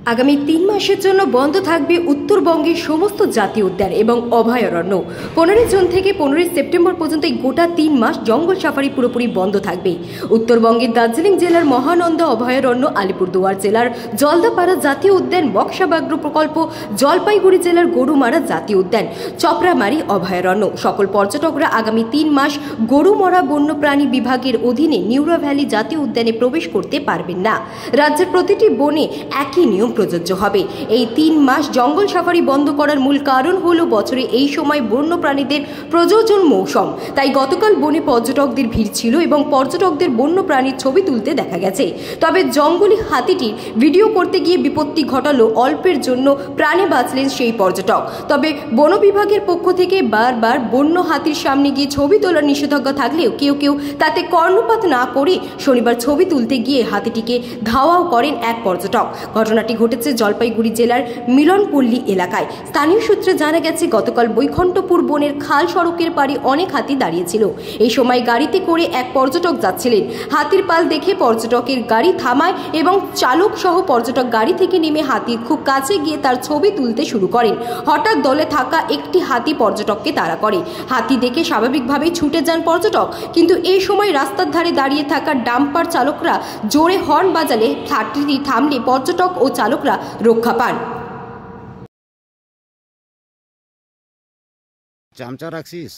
আগামী ৩ মাসের জন্য বন্ধ থাকবে উত্তরবঙ্গের সমস্ত জাতীয় উদ্যান এবং অভয়ারণ্য। 15 জুন থেকে 15 সেপ্টেম্বর পর্যন্ত এই গোটা 3 মাস জঙ্গল সাফারি পুরোপুরি বন্ধ থাকবে। উত্তরবঙ্গের দার্জিলিং জেলার মহানন্দা অভয়ারণ্য, আলিপুরদুয়ার জেলার জলদাপাড়া জাতীয় উদ্যান, বক্সা ব্যাঘ্র প্রকল্প, জলপাইগুড়ি জেলার গরুমারা জাতীয় উদ্যান, চপড়ামারি অভয়ারণ্য সকল পর্যটকরা আগামী 3 মাস গরুমারা বন্যপ্রাণী বিভাগের অধীনে নিউরা ভ্যালি জাতীয় উদ্যানে প্রবেশ করতে পারবেন না। রাজ্যের প্রতিটি বনে একই নিয়ম প্রযোজ্য হবে। এই 3 মাস জঙ্গল সাফারি বন্ধ করার মূল কারণ হলো বছরে এই সময় বন্য প্রাণীদের প্রজনন মৌসুম। তাই গতকাল বনে পর্যটকদের ভিড় ছিল এবং পর্যটকদের বন্য প্রাণীর ছবি তুলতে দেখা গেছে। তবে জঙ্গলি হাতিটির ভিডিও করতে গিয়ে বিপত্তি ঘটালো, অল্পের জন্য প্রাণে বাঁচলেন সেই পর্যটক। তবে বন বিভাগের পক্ষ থেকে বারবার বন্য হাতির সামনে গিয়ে ছবি তোলার নিষেধাজ্ঞা থাকলেও কেউ কেউ তাতে কর্ণপাত না করে শনিবার ছবি তুলতে গিয়ে হাতিটিকে ধাওয়াও করেন এক পর্যটক। ঘটনাটি ঘটেছে জলপাইগুড়ি জেলার মিলনপল্লী এলাকায়। স্থানীয় সূত্রে জানা গেছে, গতকাল বৈকুণ্ঠপুর বনের খাল সড়কের পাড়ে অনেক হাতি দাঁড়িয়েছিল। এই সময় গাড়িতে করে এক পর্যটক যাচ্ছিলেন। হাতির পাল দেখে পর্যটকের গাড়ি থামায় এবং চালক সহ পর্যটক গাড়ি থেকে নেমে হাতির খুব কাছে গিয়ে তার ছবি তুলতে শুরু করেন। হঠাৎ দলে থাকা একটি হাতি পর্যটককে তাড়া করে। হাতি দেখে স্বাভাবিকভাবেই ছুটে যান পর্যটক, কিন্তু এই সময় রাস্তার ধারে দাঁড়িয়ে থাকা ডাম্পার চালকরা জোরে হর্ন বাজালে হাতিটি থামলে পর্যটক ও চালকরা রক্ষা পান। চামচা রাখছিস?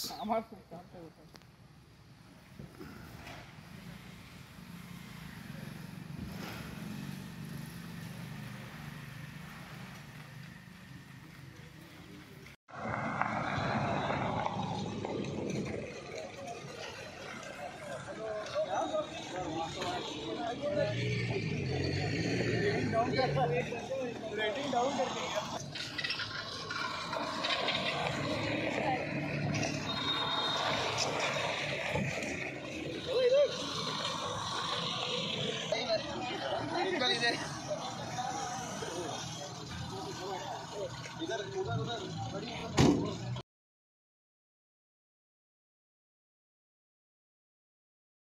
इधर उधर